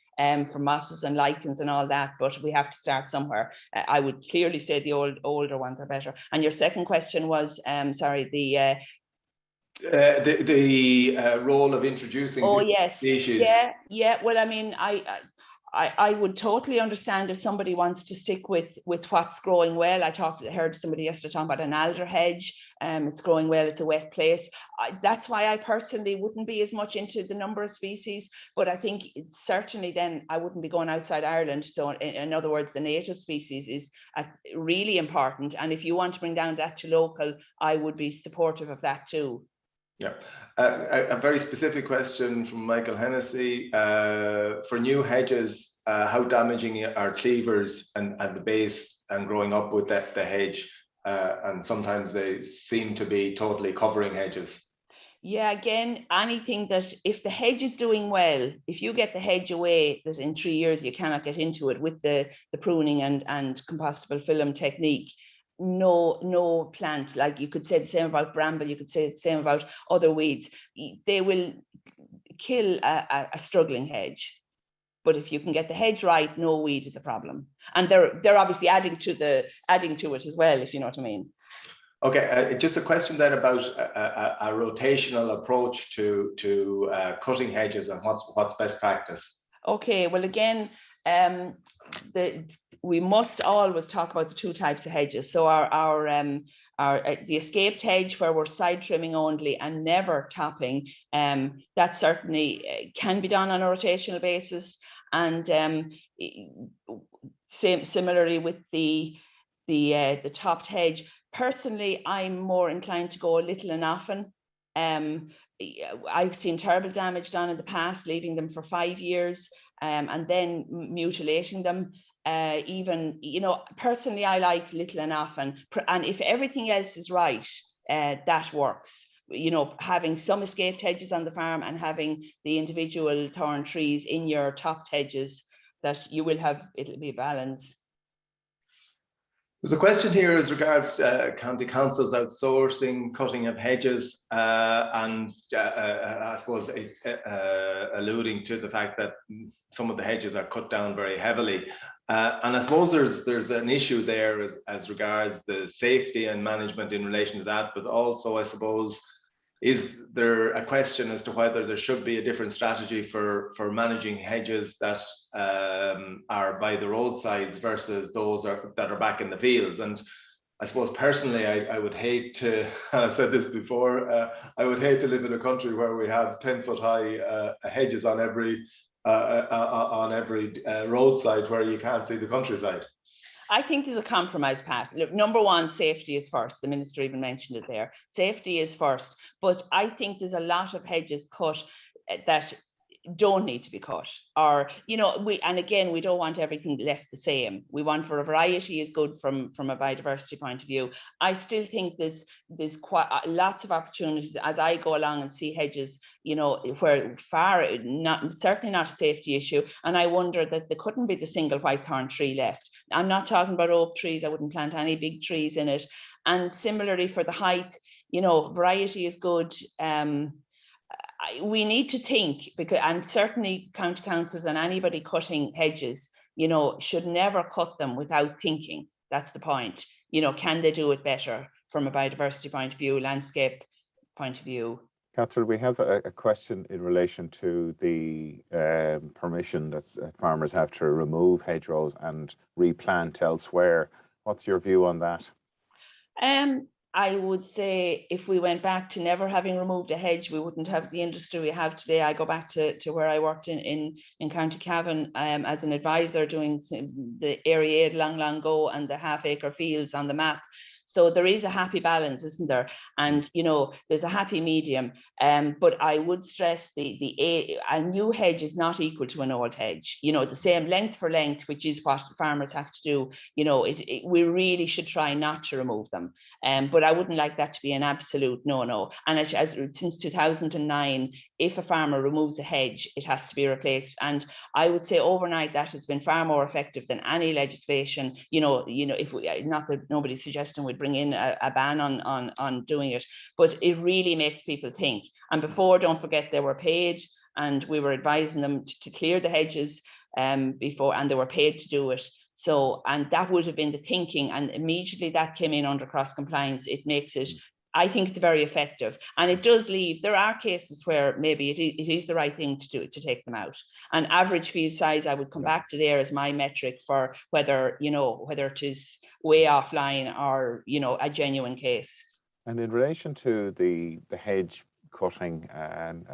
for mosses and lichens and all that, but we have to start somewhere. I would clearly say the older ones are better. And your second question was, sorry, the role of introducing species. Yeah. Well, I mean, I would totally understand if somebody wants to stick with what's growing well. I heard somebody yesterday talking about an alder hedge. It's growing well, it's a wet place. That's why I personally wouldn't be as much into the number of species, but I think certainly then I wouldn't be going outside Ireland. So in other words, the native species is really important. And if you want to bring down that to local, I would be supportive of that too. Yeah, a very specific question from Michael Hennessy. For new hedges, how damaging are cleavers and the base and growing up with the hedge? and sometimes they seem to be totally covering hedges. Yeah, again, anything that if the hedge is doing well, if you get the hedge away, that in 3 years you cannot get into it with the pruning and compostable film technique, no plant, like you could say the same about bramble, you could say the same about other weeds, they will kill a struggling hedge. But if you can get the hedge right, no weed is a problem. And they're obviously adding to it as well, if you know what I mean. Okay, just a question then about a rotational approach to cutting hedges and what's best practice. Okay, well again, we must always talk about the two types of hedges. So the escaped hedge, where we're side trimming only and never topping, that certainly can be done on a rotational basis. And similarly with the topped hedge. Personally, I'm more inclined to go little and often. I've seen terrible damage done in the past, leaving them for 5 years and then mutilating them. Even, personally, I like little and often. And if everything else is right, that works. Having some escaped hedges on the farm and having the individual thorn trees in your topped hedges, that you will have, it'll be balanced. There's a question here as regards county councils outsourcing cutting of hedges, and I suppose alluding to the fact that some of the hedges are cut down very heavily. And I suppose there's an issue there as regards the safety and management in relation to that, but also I suppose, is there a question as to whether there should be a different strategy for managing hedges that are by the roadsides versus those that are back in the fields? And I suppose personally, I would hate to, and I've said this before, I would hate to live in a country where we have 10-foot high hedges on every roadside where you can't see the countryside. I think there's a compromise path. Look, number one, safety is first. The minister even mentioned it there. Safety is first. But I think there's a lot of hedges cut that don't need to be cut, or and again, we don't want everything left the same. We want, for a variety is good from a biodiversity point of view. I still think there's quite lots of opportunities as I go along and see hedges, where certainly not a safety issue. And I wonder that there couldn't be the single whitethorn tree left. I'm not talking about oak trees. I wouldn't plant any big trees in it. And similarly for the height, variety is good. We need to think, and certainly county councils and anybody cutting hedges, should never cut them without thinking. That's the point. Can they do it better from a biodiversity point of view, landscape point of view? Catherine, we have a question in relation to the permission that farmers have to remove hedgerows and replant elsewhere. What's your view on that? I would say if we went back to never having removed a hedge, we wouldn't have the industry we have today. I go back to where I worked in County Cavan as an advisor, doing the area aid long ago and the half-acre fields on the map. So there is a happy balance, isn't there? And there's a happy medium. But I would stress a new hedge is not equal to an old hedge. The same length for length, which is what farmers have to do. We really should try not to remove them. But I wouldn't like that to be an absolute no. And since 2009, if a farmer removes a hedge, it has to be replaced. And I would say overnight that has been far more effective than any legislation. If not that nobody's suggesting we'd bring in a ban on doing it, but it really makes people think. And before, don't forget, they were paid, and we were advising them to clear the hedges before, and they were paid to do it. So, and that would have been the thinking, and immediately that came in under cross compliance. It makes it, I think it's very effective, and it does leave. There are cases where maybe it is the right thing to do, to take them out. And average field size, I would come back to there as my metric for whether it is way offline or a genuine case. And in relation to the hedge cutting and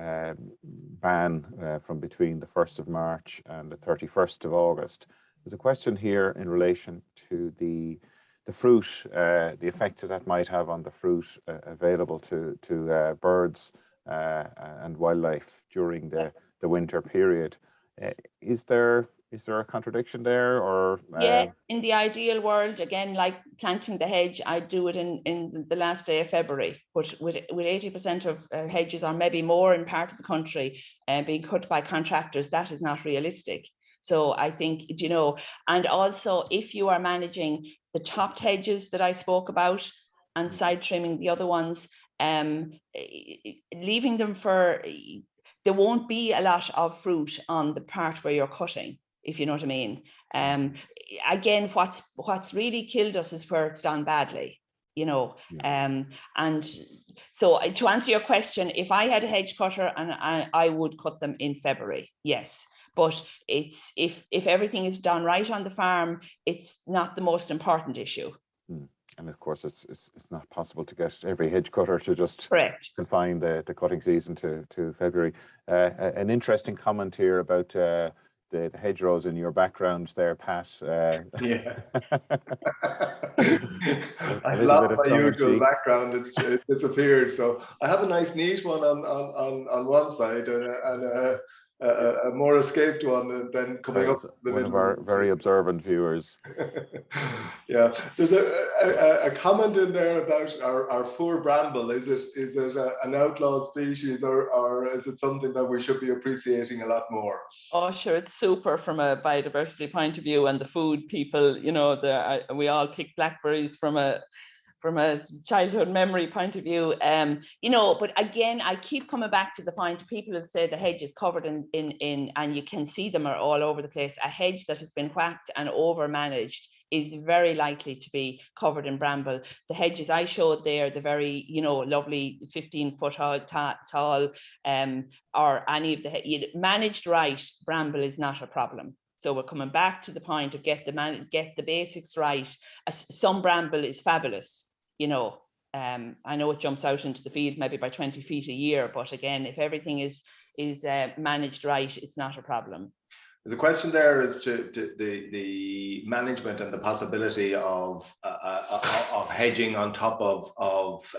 ban from between the 1st of March and the 31st of August, there's a question here in relation to the fruit, the effect that might have on the fruit available to birds and wildlife during the winter period. Is there Is there a contradiction there, or? Yeah, in the ideal world, again, like planting the hedge, I'd do it in the last day of February. But with 80% of hedges, or maybe more in part of the country, being cut by contractors, that is not realistic. So I think, you know, and also if you are managing the topped hedges that I spoke about and side trimming the other ones, leaving them for, there won't be a lot of fruit on the part where you're cutting, if you know what I mean. Again, what's really killed us is where it's done badly, you know. And so to answer your question, if I had a hedge cutter, and I would cut them in February, yes. But it's if everything is done right on the farm, it's not the most important issue. And of course, it's not possible to get every hedge cutter to just confine the cutting season to February. An interesting comment here about the hedgerows in your background there, Pat. Yeah. I've lost my usual background. It's disappeared. So I have a nice neat one on one side and a more escaped one than coming up. One of our very observant viewers. Yeah, there's a comment in there about our poor bramble. Is it an outlawed species, or is it something that we should be appreciating a lot more? Oh, sure, it's super from a biodiversity point of view, and the food people, you know, we all pick blackberries from a childhood memory point of view, you know. But again, I keep coming back to the point. People have said the hedge is covered in and you can see them are all over the place. A hedge that has been whacked and over managed is very likely to be covered in bramble. The hedges I showed there, the very, you know, lovely 15-foot tall, or any of the managed right, bramble is not a problem. So we're coming back to the point of get the basics right. Some bramble is fabulous, you know. I know it jumps out into the field maybe by 20 feet a year, but again, if everything is managed right, it's not a problem. There's a question there as to the management and the possibility of hedging on top of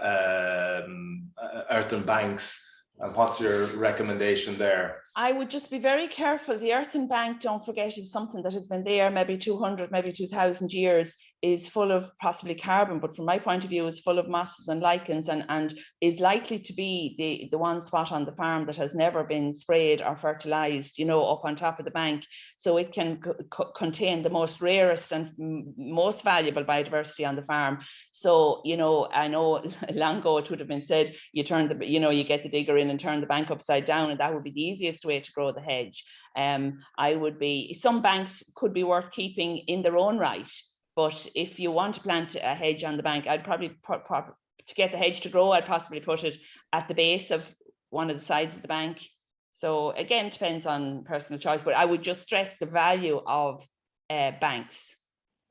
earthen banks. And what's your recommendation there? I would just be very careful. The earthen bank, don't forget, is something that has been there maybe 200, maybe 2000 years, is full of possibly carbon, but from my point of view is full of mosses and lichens, and is likely to be the one spot on the farm that has never been sprayed or fertilized, you know, up on top of the bank. So it can contain the most rarest and most valuable biodiversity on the farm. So, you know, I know long ago it would have been said, you get the digger in and turn the bank upside down, and that would be the easiest way to grow the hedge. Some banks could be worth keeping in their own right, but if you want to plant a hedge on the bank, I'd probably to get the hedge to grow, I'd possibly put it at the base of one of the sides of the bank. So again, it depends on personal choice, but I would just stress the value of banks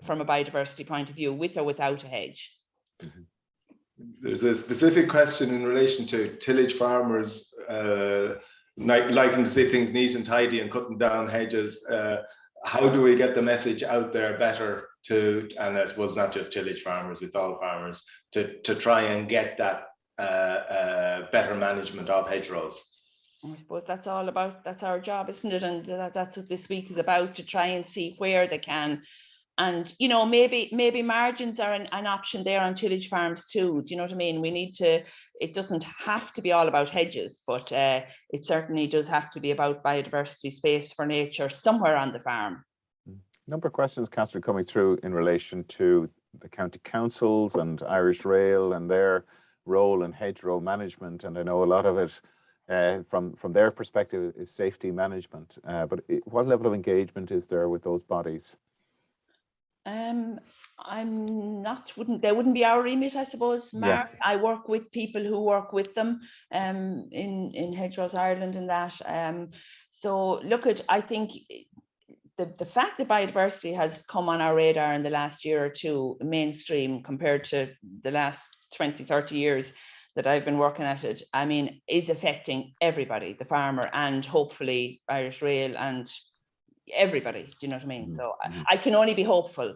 from a biodiversity point of view, with or without a hedge. There's a specific question in relation to tillage farmers liking to see things neat and tidy and cutting down hedges. How do we get the message out there better to, and I suppose not just tillage farmers, it's all farmers, to try and get that better management of hedgerows? I suppose that's our job, isn't it? And that's what this week is about, to try and see where they can. And, you know, maybe margins are an option there on tillage farms too. Do you know what I mean? We need to, it doesn't have to be all about hedges, but it certainly does have to be about biodiversity, space for nature somewhere on the farm. Number of questions, Catherine, coming through in relation to the county councils and Irish Rail and their role in hedgerow management. And I know a lot of it from their perspective is safety management. But what level of engagement is there with those bodies? They wouldn't be our remit, I suppose, Mark. Yeah. I work with people who work with them in Hedgerows Ireland and that. So look, I think the fact that biodiversity has come on our radar in the last year or two, mainstream, compared to the last 20, 30 years that I've been working at it, I mean, is affecting everybody, the farmer and hopefully Irish Rail and everybody. Do you know what I mean? So I can only be hopeful.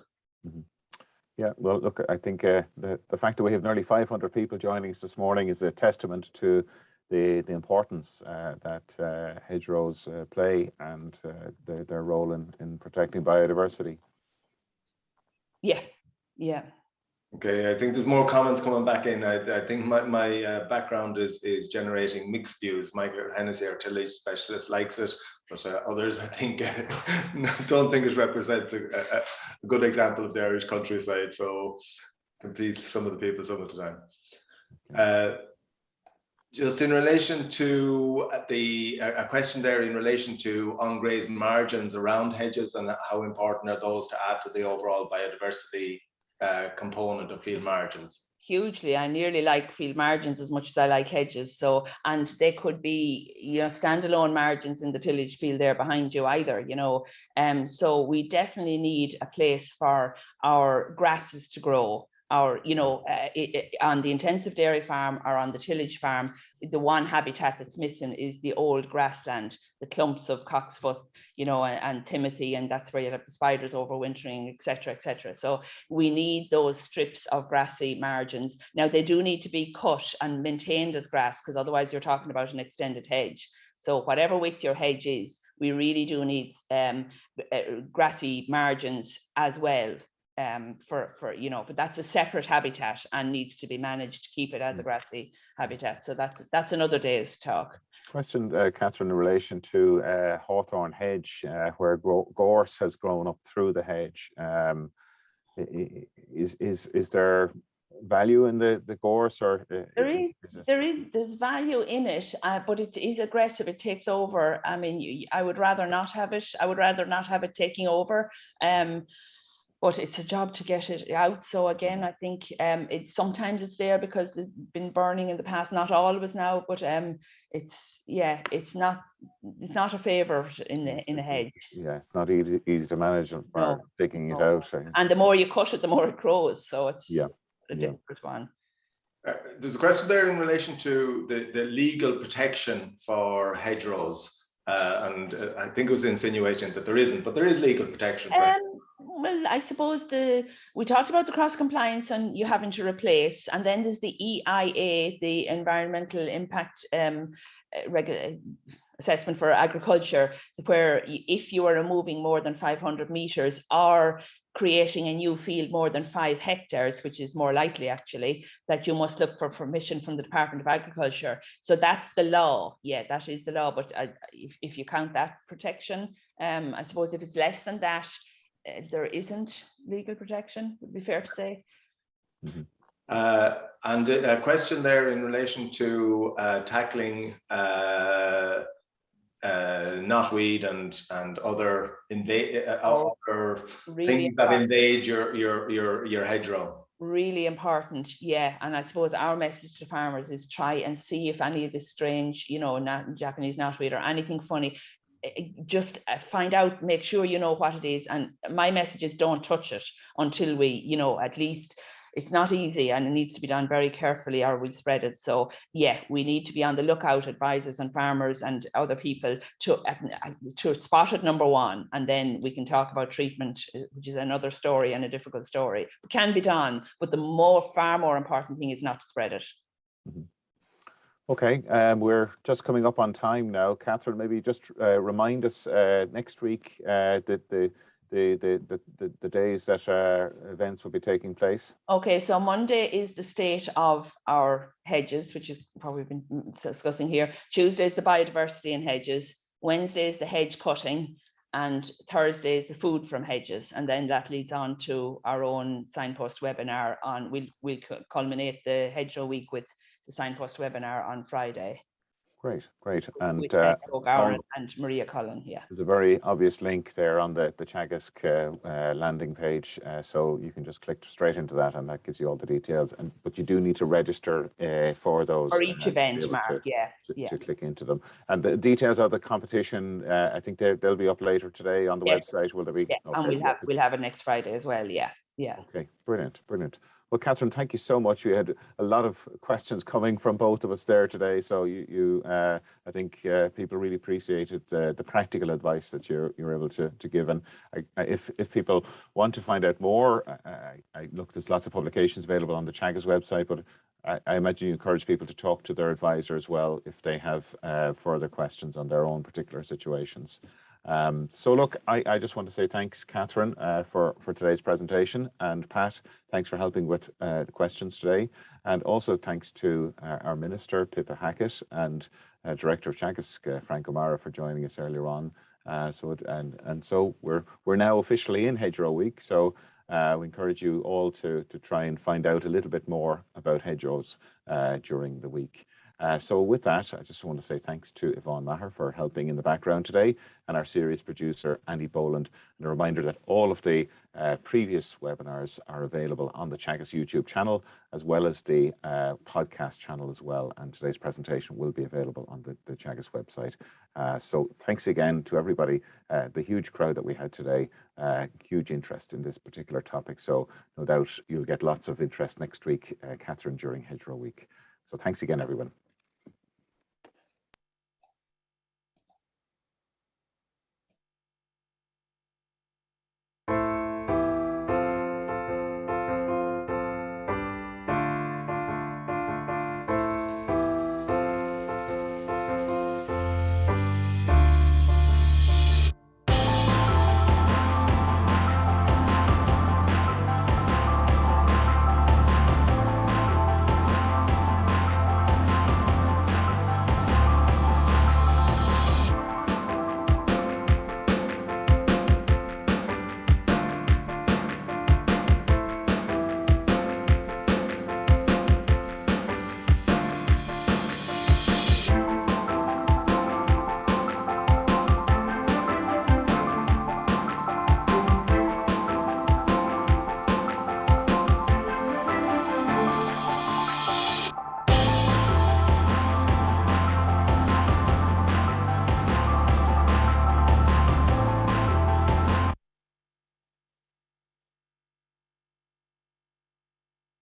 Yeah, well, look, I think the fact that we have nearly 500 people joining us this morning is a testament to the importance that hedgerows play and their role in protecting biodiversity. Yeah, yeah. Okay, I think there's more comments coming back in. I think my background is generating mixed views. Michael Hennessy, our tillage specialist, likes it, but others, I think, don't think it represents a good example of the Irish countryside. So, can please some of the people some of the time. Just in relation to a question there in relation to on-graze margins around hedges and how important are those to add to the overall biodiversity component of field margins? Hugely. I nearly like field margins as much as I like hedges. So, and they could be, you know, standalone margins in the tillage field there behind you either, you know. So we definitely need a place for our grasses to grow. Our, you know, on the intensive dairy farm or on the tillage farm, the one habitat that's missing is the old grassland, the clumps of cocksfoot, you know, and timothy, and that's where you have the spiders overwintering, etc., etc. So we need those strips of grassy margins. Now they do need to be cut and maintained as grass, because otherwise you're talking about an extended hedge. So whatever width your hedge is, we really do need grassy margins as well. For you know, but that's a separate habitat and needs to be managed to keep it as a grassy habitat. So that's another day's talk. Question, Catherine, in relation to hawthorn hedge, where gorse has grown up through the hedge. Is there value in the gorse, or there's value in it, but it is aggressive. It takes over. I mean, I would rather not have it. I would rather not have it taking over. But it's a job to get it out. So again, I think sometimes it's there because there's been burning in the past, not always now, but it's not a favourite in the hedge. Yeah, it's not easy to manage or digging it out. And the more you cut it, the more it grows. So it's a difficult one. There's a question there in relation to the legal protection for hedgerows. And I think it was insinuation that there isn't, but there is legal protection for it. Well, I suppose we talked about the cross compliance and you having to replace, and then there's the EIA, the Environmental Impact Assessment for Agriculture, where if you are removing more than 500 meters or creating a new field more than 5 hectares, which is more likely actually, that you must look for permission from the Department of Agriculture. So that's the law. Yeah, that is the law. But if you count that protection, I suppose if it's less than that, there isn't legal protection, would be fair to say. Mm-hmm. And a question there in relation to tackling knotweed and other things that invade your hedgerow. Really important, yeah. And I suppose our message to farmers is try and see if any of this strange, you know, Japanese knotweed or anything funny, just find out, make sure you know what it is. And my message is don't touch it until we, you know, at least it's not easy and it needs to be done very carefully or we'll spread it. So yeah, we need to be on the lookout, advisors and farmers and other people, to spot it, number one, and then we can talk about treatment, which is another story and a difficult story. It can be done, but the far more important thing is not to spread it. Mm-hmm. Okay, we're just coming up on time now. Catherine, maybe just remind us next week the days that events will be taking place. Okay, so Monday is the state of our hedges, which is probably been discussing here. Tuesday is the biodiversity in hedges. Wednesday is the hedge cutting, and Thursday is the food from hedges. And then that leads on to our own Signpost webinar on. We'll culminate the hedgerow week with the Signpost webinar on Friday. Great. And and Maria Cullen, yeah. There's a very obvious link there on the Teagasc landing page, so you can just click straight into that, and that gives you all the details. But you do need to register for those. For each event, Mark, to click into them. And the details of the competition, I think they'll be up later today on the website. Will there be? Yeah, okay, and we'll have it next Friday as well. Yeah. Yeah. Okay, brilliant, brilliant. Well, Catherine, thank you so much. We had a lot of questions coming from both of us there today. So I think people really appreciated the practical advice that you're able to give. And if people want to find out more, I look, there's lots of publications available on the Teagasc website, but I imagine you encourage people to talk to their advisor as well if they have further questions on their own particular situations. So look, I just want to say thanks, Catherine, for today's presentation, and Pat, thanks for helping with the questions today, and also thanks to our Minister, Pippa Hackett, and Director of Teagasc, Frank O'Mara, for joining us earlier on. So we're now officially in Hedgerow Week, so we encourage you all to try and find out a little bit more about hedgerows during the week. So with that, I just want to say thanks to Yvonne Maher for helping in the background today, and our series producer, Andy Boland. And a reminder that all of the previous webinars are available on the Teagasc YouTube channel, as well as the podcast channel as well. And today's presentation will be available on the Teagasc website. So thanks again to everybody, the huge crowd that we had today, huge interest in this particular topic. So no doubt you'll get lots of interest next week, Catherine, during Hedgerow Week. So thanks again, everyone.